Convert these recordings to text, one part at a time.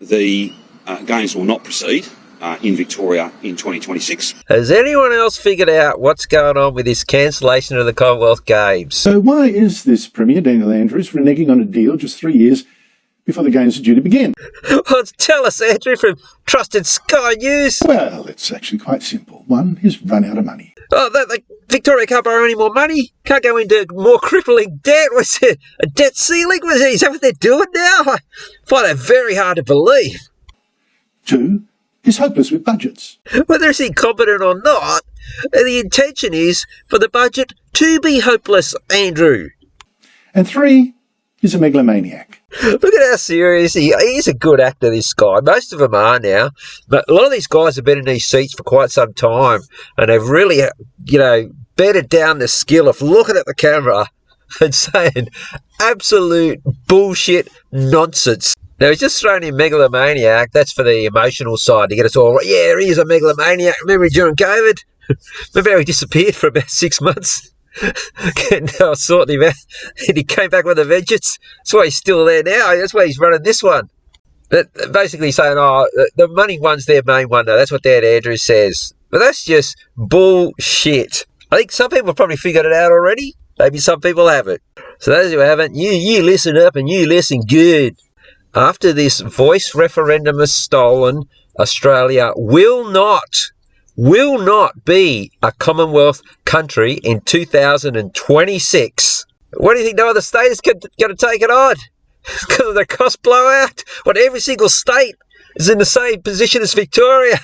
the Games will not proceed in Victoria in 2026. Has anyone else figured out what's going on with this cancellation of the Commonwealth Games? So why is this Premier, Daniel Andrews, reneging on a deal just 3 years before the Games are due to begin? Well, tell us, Andrew, from trusted Sky News. Well, it's actually quite simple. One, he's run out of money. Oh, Victoria can't borrow any more money? Can't go into more crippling debt? Was it a debt ceiling? Is that what they're doing now? I find that very hard to believe. Two, he's hopeless with budgets. Whether it's incompetent or not, the intention is for the budget to be hopeless, Andrew. And three, he's a megalomaniac. Look at how serious he is. He's a good actor, this guy. Most of them are now. But a lot of these guys have been in these seats for quite some time. And they've really, bedded down the skill of looking at the camera and saying absolute bullshit nonsense. Now, he's just thrown in megalomaniac. That's for the emotional side to get us all, yeah, he is a megalomaniac. Remember during COVID? Remember how he disappeared for about 6 months? Sorting him out. And he came back with a vengeance. That's why he's still there now. That's why he's running this one. But basically saying, the money one's their main one. Now, that's what Dan Andrews says. But that's just bullshit. I think some people have probably figured it out already. Maybe some people haven't. So those who haven't, you listen up and you listen good. After this voice referendum is stolen, Australia will not be a Commonwealth country in 2026. What do you think no other state is going to take it on? Because of the cost blowout? What, every single state is in the same position as Victoria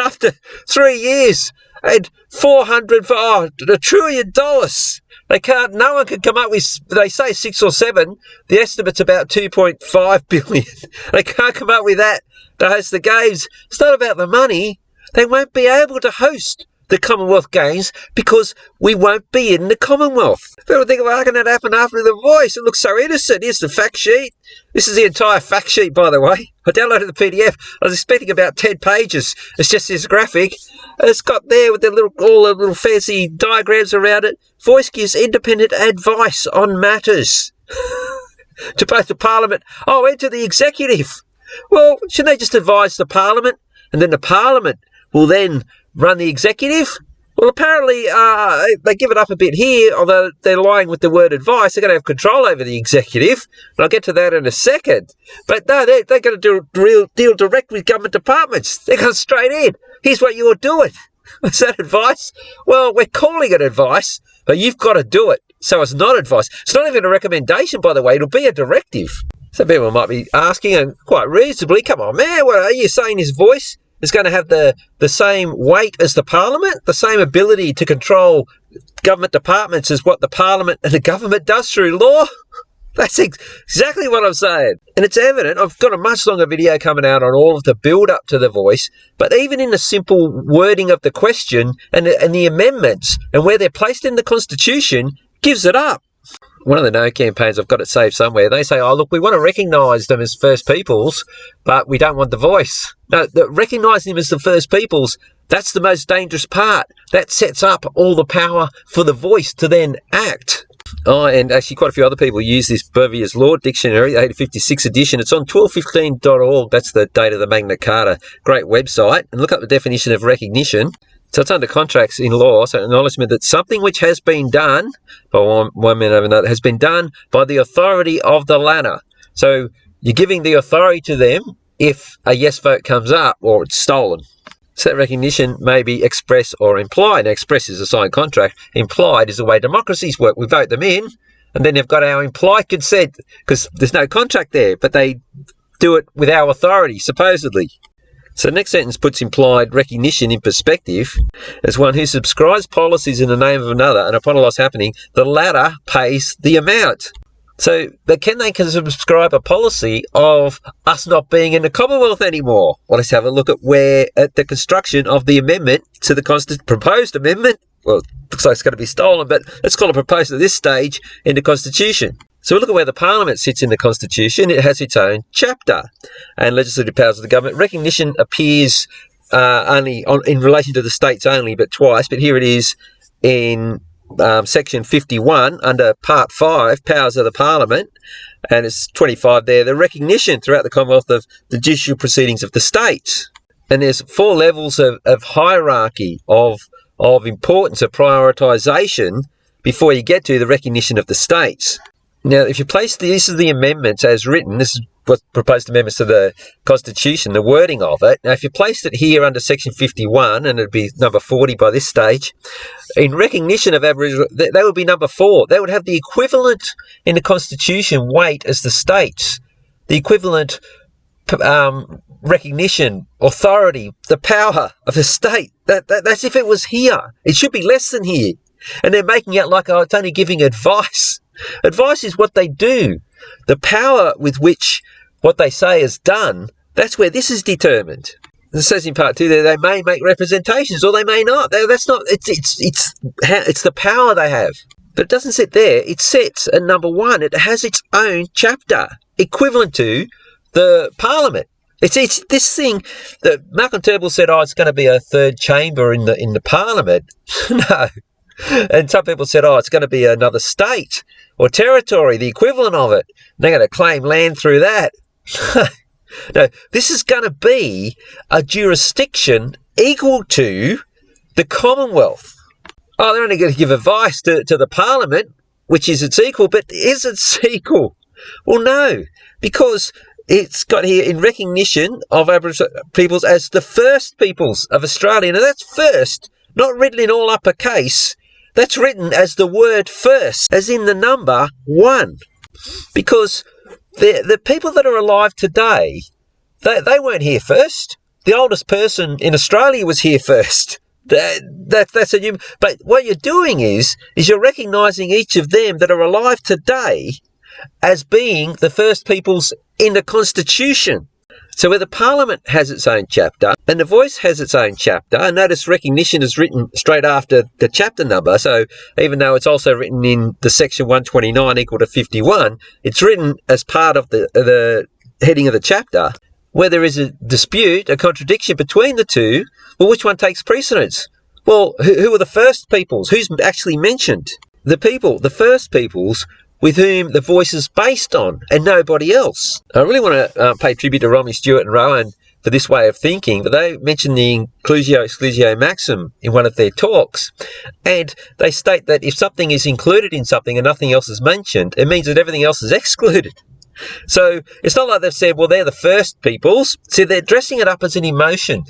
after 3 years and $1 trillion. No one can come up with, they say 6 or 7, the estimate's about 2.5 billion. They can't come up with that to host the Games. It's not about the money. They won't be able to host the Commonwealth Games because we won't be in the Commonwealth. People think, well, how can that happen after the voice? It looks so innocent. Here's the fact sheet. This is the entire fact sheet, by the way. I downloaded the PDF. I was expecting about 10 pages. It's just this graphic. It's got there with all the little fancy diagrams around it. Voice gives independent advice on matters to both the Parliament and to the Executive. Well, shouldn't they just advise the Parliament and then the Parliament will then run the Executive? Well, apparently they give it up a bit here, although they're lying with the word advice. They're going to have control over the Executive, and I'll get to that in a second. But no, they're going to deal direct with government departments. They're going straight in. Here's what you're doing. Is that advice? Well, we're calling it advice, but you've got to do it. So it's not advice. It's not even a recommendation, by the way. It'll be a directive. Some people might be asking, and quite reasonably, come on, man, what are you saying? His voice is going to have the same weight as the Parliament, the same ability to control government departments as what the Parliament and the government does through law? That's exactly what I'm saying. And it's evident. I've got a much longer video coming out on all of the build-up to the voice, but even in the simple wording of the question and the amendments and where they're placed in the Constitution gives it up. One of the No campaigns, I've got it saved somewhere, they say, look, we want to recognise them as First Peoples, but we don't want the voice. No, recognising them as the First Peoples, that's the most dangerous part. That sets up all the power for the voice to then act. And actually quite a few other people use this Bovier's Law Dictionary, the 1856 edition. It's on 1215.org. That's the date of the Magna Carta. Great website. And look up the definition of recognition. So it's under contracts in law, so acknowledgement that something which has been done by one man over another has been done by the authority of the latter. So you're giving the authority to them if a yes vote comes up or it's stolen. So that recognition may be express or implied. Now, express is a signed contract. Implied is the way democracies work. We vote them in, and then they've got our implied consent because there's no contract there, but they do it with our authority, supposedly. So the next sentence puts implied recognition in perspective as one who subscribes policies in the name of another, and upon a loss happening, the latter pays the amount. So can they subscribe a policy of us not being in the Commonwealth anymore? Well, let's have a look at the construction of the amendment to the proposed amendment. Well, it looks like it's going to be stolen, but let's call it proposed at this stage in the Constitution. So we look at where the Parliament sits in the Constitution. It has its own chapter. And legislative powers of the government. Recognition appears only in relation to the states only, but twice. But here it is in section 51 under Part 5, Powers of the Parliament. And it's 25 there, the recognition throughout the Commonwealth of the judicial proceedings of the states. And there's 4 levels of hierarchy of importance, of prioritisation before you get to the recognition of the states. Now, if you place this is the amendments as written, this is what proposed amendments to the Constitution, the wording of it. Now, if you placed it here under section 51, and it'd be number 40 by this stage, in recognition of Aboriginal, they would be number 4. They would have the equivalent in the Constitution weight as the states, the equivalent recognition, authority, the power of the state. That's if it was here. It should be less than here. And they're making out like, oh, it's only giving advice. Advice is what they do. The power with which what they say is done, that's where this is determined. It says in part 2 there, they may make representations or they may not. That's not, it's the power they have. But it doesn't sit there. It sits at number 1. It has its own chapter, equivalent to the Parliament. It's this thing that Malcolm Turnbull said, oh, it's going to be a third chamber in the Parliament. No. And some people said, oh, it's going to be another state or territory, the equivalent of it. They're going to claim land through that. No, this is going to be a jurisdiction equal to the Commonwealth. Oh, they're only going to give advice to the Parliament, which is its equal, but is it equal? Well, no, because it's got here in recognition of Aboriginal peoples as the first peoples of Australia. Now, that's first, not written in all uppercase. That's written as the word first, as in the number 1. Because the people that are alive today, they weren't here first. The oldest person in Australia was here first. That's a new. But what you're doing is you're recognising each of them that are alive today as being the first peoples in the Constitution. So where the Parliament has its own chapter and the Voice has its own chapter, and notice recognition is written straight after the chapter number, so even though it's also written in the section 129 equal to 51, it's written as part of the heading of the chapter. Where there is a dispute, a contradiction between the two, well, which one takes precedence? Well, who are the first peoples? Who's actually mentioned? The people, the first peoples, with whom the Voice is based on, and nobody else. I really want to pay tribute to Romney, Stewart and Rowan for this way of thinking, but they mention the inclusio exclusio maxim in one of their talks, and they state that if something is included in something and nothing else is mentioned, it means that everything else is excluded. So it's not like they've said, well, they're the first peoples. So they're dressing it up as an emotion.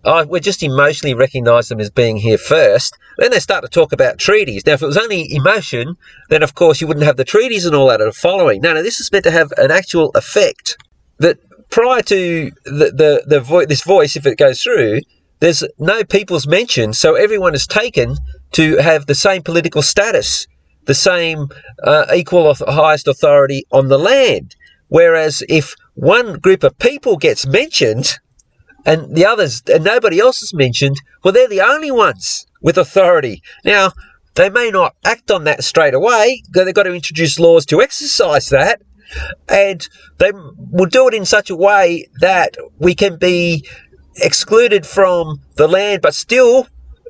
Oh, we're just emotionally recognise them as being here first. Then they start to talk about treaties. Now, if it was only emotion, then of course you wouldn't have the treaties and all that are following. No, this is meant to have an actual effect. That prior to this voice, if it goes through, there's no peoples mentioned, so everyone is taken to have the same political status, the same equal highest authority on the land. Whereas if one group of people gets mentioned and the others and nobody else is mentioned, well, they're the only ones with authority. Now, they may not act on that straight away. They've got to introduce laws to exercise that, and they will do it in such a way that we can be excluded from the land but still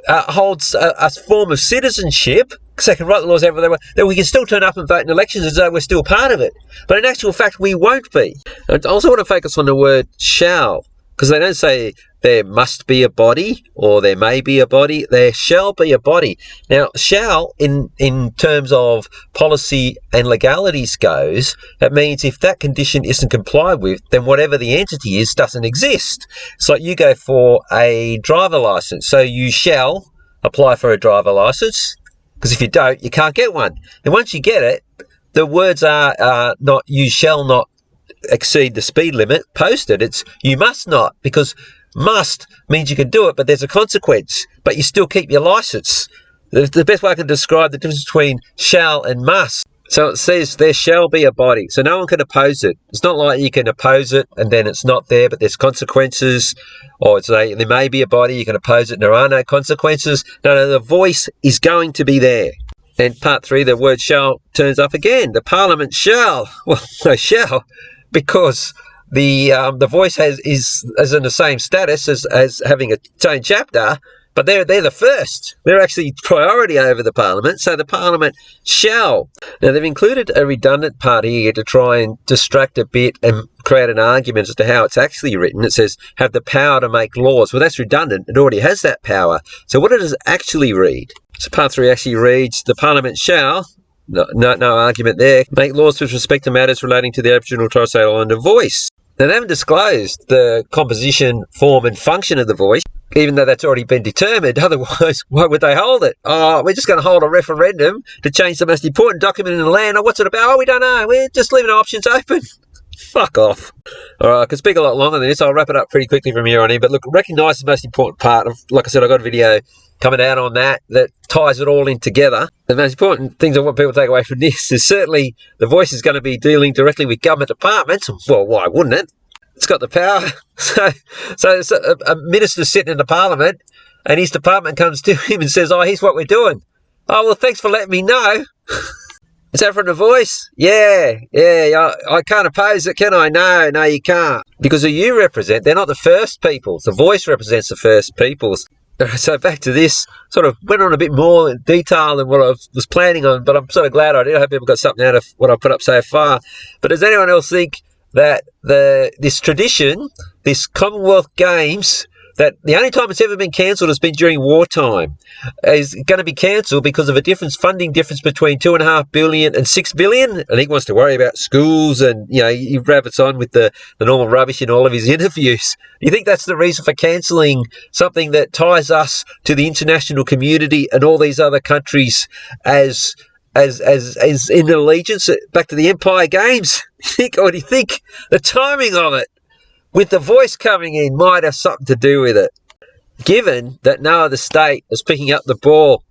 holds a form of citizenship, because they can write the laws everywhere, that we can still turn up and vote in elections as though we're still part of it. But in actual fact, we won't be. I also want to focus on the word shall, because they don't say there must be a body or there may be a body. There shall be a body. Now, shall, in terms of policy and legalities goes, that means if that condition isn't complied with, then whatever the entity is doesn't exist. It's like you go for a driver license. So you shall apply for a driver license, because if you don't, you can't get one. And once you get it, the words are not you shall not exceed the speed limit posted. It's you must not, because must means you can do it, but there's a consequence, but you still keep your license. The best way I can describe the difference between shall and must. So it says there shall be a body, so no one can oppose it. It's not like you can oppose it and then it's not there, but there's consequences, or it's there may be a body, you can oppose it and there are no consequences. No, the voice is going to be there. And part 3, the word shall turns up again. The Parliament shall, well, no, shall, because the voice is in the same status as having its own chapter, But they're the first. They're actually priority over the Parliament, so the Parliament shall. Now, they've included a redundant part here to try and distract a bit and create an argument as to how it's actually written. It says, have the power to make laws. Well, that's redundant. It already has that power. So what does it actually read? So part 3 actually reads, the Parliament shall, no argument there, make laws with respect to matters relating to the Aboriginal Torres Strait Islander voice. Now, they haven't disclosed the composition, form and function of the voice, even though that's already been determined. Otherwise, why would they hold it? Oh, we're just going to hold a referendum to change the most important document in the land. Oh, what's it about? Oh, we don't know. We're just leaving our options open. Fuck off. All right, I could speak a lot longer than this. I'll wrap it up pretty quickly from here on in. But look, recognise the most important part of, like I said, I got a video coming out on that ties it all in together. The most important things I want people to take away from this is certainly the voice is going to be dealing directly with government departments. Well, why wouldn't it? It's got the power. So a minister's sitting in the Parliament and his department comes to him and says, oh, here's what we're doing. Oh, well, thanks for letting me know. Is that from the voice? Yeah, I can't oppose it, can I? No, you can't. Because who you represent, they're not the first peoples. The voice represents the first peoples. So back to this, sort of went on a bit more in detail than what I was planning on, but I'm sort of glad I did. I hope people got something out of what I put up so far. But does anyone else think that this tradition, this Commonwealth Games, that the only time it's ever been cancelled has been during wartime, is going to be cancelled because of a funding difference between $2.5 billion and $6 billion. I think he wants to worry about schools and, he rabbits on with the normal rubbish in all of his interviews. Do you think that's the reason for cancelling something that ties us to the international community and all these other countries as in allegiance back to the Empire Games? Or do you think the timing of it, with the voice coming in, might have something to do with it, given that no other state is picking up the ball?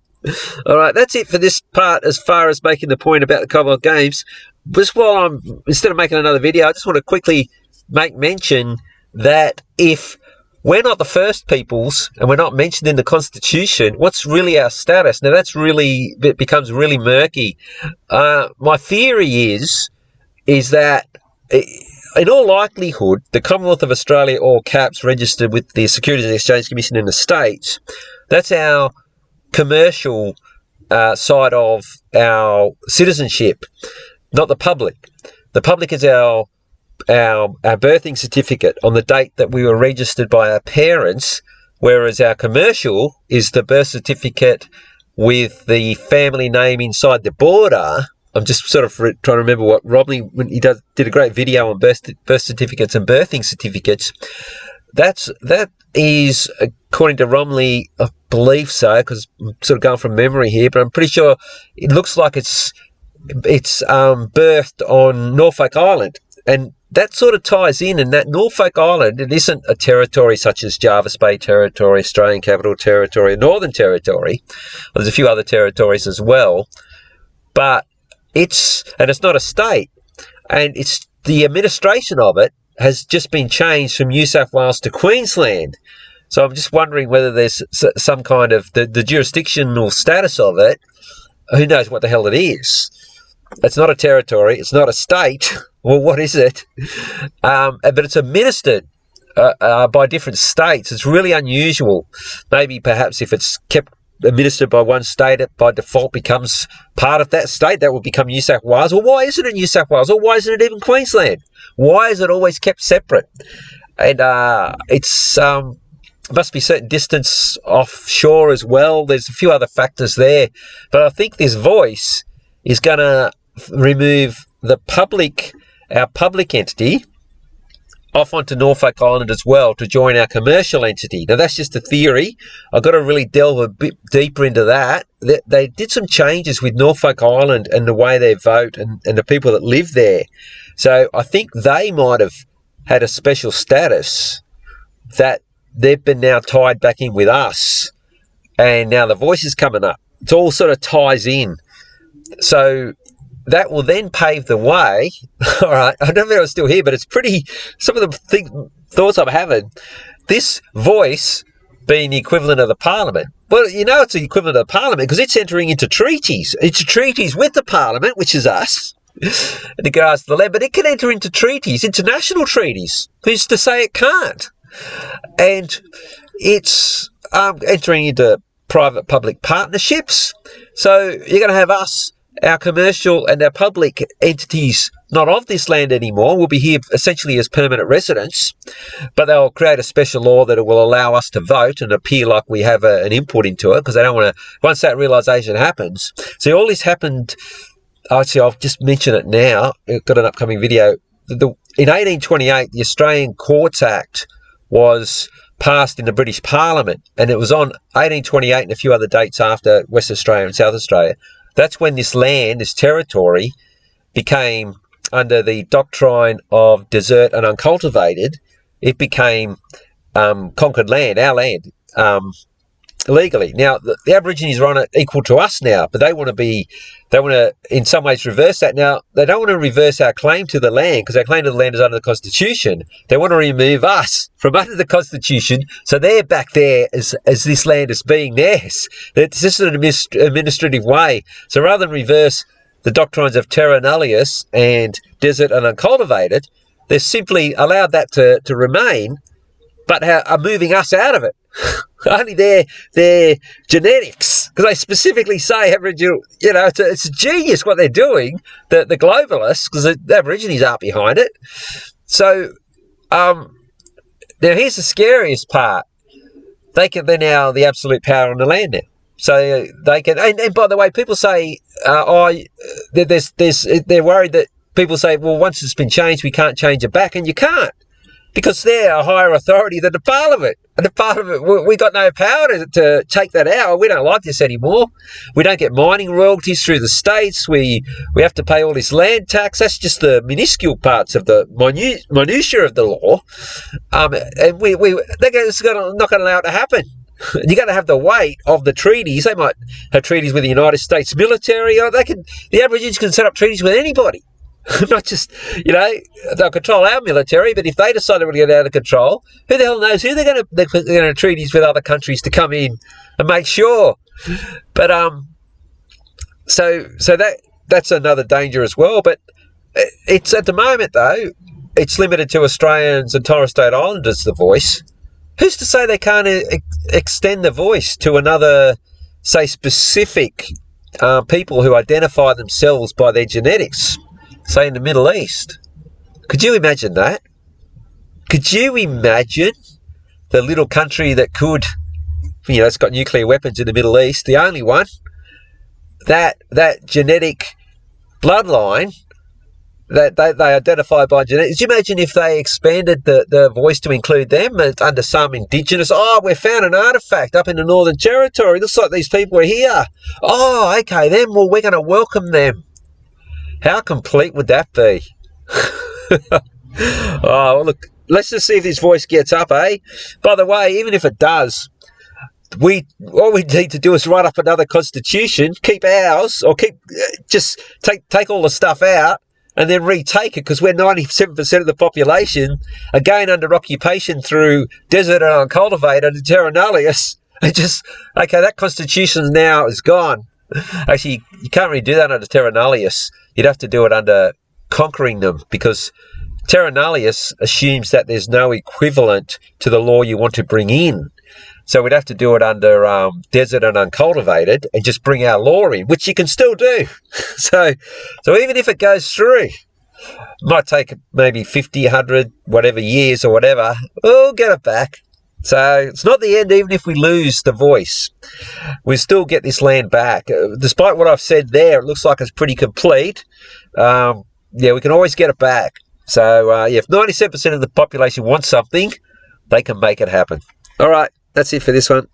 All right, that's it for this part as far as making the point about the Commonwealth Games. Just while instead of making another video, I just want to quickly make mention that if we're not the first peoples and we're not mentioned in the Constitution, what's really our status? Now, it becomes really murky. My theory is that in all likelihood, the Commonwealth of Australia, all caps, registered with the Securities and Exchange Commission in the States, that's our commercial side of our citizenship, not the public. The public is our birthing certificate on the date that we were registered by our parents, whereas our commercial is the birth certificate with the family name inside the border. I'm just sort of trying to remember what Romney, when he did a great video on birth certificates and birthing certificates. That is, according to Romney, I believe so, because I'm sort of going from memory here, but I'm pretty sure it looks like it's birthed on Norfolk Island, and that sort of ties in. And that Norfolk Island, it isn't a territory such as Jervis Bay Territory, Australian Capital Territory, Northern Territory. There's a few other territories as well, but it's not a state, and it's the administration of it has just been changed from New South Wales to Queensland. So I'm just wondering whether there's some kind of the jurisdictional status of it. Who knows what the hell it is? It's not a territory. It's not a state. Well, what is it? But it's administered by different states. It's really unusual. Maybe perhaps if it's kept administered by one state, it by default becomes part of that state. That would become New South Wales. Well, why isn't it New South Wales? Or why isn't it even Queensland? Why is it always kept separate? And it's must be certain distance offshore as well. There's a few other factors there. But I think this voice is going to remove our public entity off onto Norfolk Island as well to join our commercial entity. Now, that's just a theory. I've got to really delve a bit deeper into that. They did some changes with Norfolk Island and the way they vote and the people that live there. So I think they might have had a special status that they've been now tied back in with us. And now the voice is coming up. It all sort of ties in. So that will then pave the way. All right, I don't know if I'm still here, but it's pretty, some of the thoughts I'm having, this voice being the equivalent of the Parliament. Well, it's the equivalent of the Parliament because it's entering into treaties. It's treaties with the Parliament, which is us, in regards to the land, but it can enter into treaties, international treaties. Who's to say it can't? And it's entering into private-public partnerships. So you're going to have us, our commercial and our public entities not of this land anymore will be here essentially as permanent residents, but they'll create a special law that will allow us to vote and appear like we have an input into it, because they don't want to, once that realisation happens. See, all this happened, actually I'll just mention it now, I've got an upcoming video. In 1828, the Australian Courts Act was passed in the British Parliament, and it was on 1828 and a few other dates after West Australia and South Australia. That's when this land, this territory, became, under the doctrine of desert and uncultivated, it became conquered land, our land, legally. Now, the Aborigines are on it equal to us now, but they want to in some ways reverse that. Now, they don't want to reverse our claim to the land, because our claim to the land is under the Constitution. They want to remove us from under the Constitution, so they're back there as this land as being theirs. It's just an administrative way. So rather than reverse the doctrines of terra nullius and desert and uncultivated, they've simply allowed that to remain, but are moving us out of it. Only their genetics, because they specifically say Aboriginal, it's a genius what they're doing, the globalists, because the Aborigines aren't behind it. So, now here's the scariest part. They're now the absolute power on the land now. So they can, and by the way, people say, they're worried that people say, well, once it's been changed, we can't change it back, and you can't, because they're a higher authority than the Parliament. And the Parliament, we got no power to take that out. We don't like this anymore. We don't get mining royalties through the states. We have to pay all this land tax. That's just the minuscule parts of the minutiae of the law. And they're not going to allow it to happen. You got to have the weight of the treaties. They might have treaties with the United States military, or the Aborigines can set up treaties with anybody. Not just, they'll control our military, but if they decide to get out of control, who the hell knows who they're going to treaties with other countries to come in and make sure. But so that's another danger as well. But it's, at the moment though, it's limited to Australians and Torres Strait Islanders, the voice. Who's to say they can't extend the voice to another, say, specific people who identify themselves by their genetics? Say in the Middle East. Could you imagine that? Could you imagine the little country that could, it's got nuclear weapons in the Middle East, the only one, that genetic bloodline that they identify by genetics? Could you imagine if they expanded the voice to include them under some indigenous, we found an artefact up in the Northern Territory, looks like these people are here. Oh, okay then, well, we're going to welcome them. How complete would that be? Oh, look, let's just see if this voice gets up, eh? By the way, even if it does, all we need to do is write up another constitution, keep ours, or just take all the stuff out and then retake it, because we're 97% of the population, again under occupation through desert and uncultivated and terra nullius. That constitution now is gone. Actually, you can't really do that under terra nullius. You'd have to do it under conquering them, because terra nullius assumes that there's no equivalent to the law you want to bring in. So we'd have to do it under desert and uncultivated and just bring our law in, which you can still do. So even if it goes through, it might take maybe 50, 100, whatever years or whatever, we'll get it back. So it's not the end, even if we lose the voice. We still get this land back. Despite what I've said there, it looks like it's pretty complete. We can always get it back. So, if 97% of the population wants something, they can make it happen. All right, that's it for this one.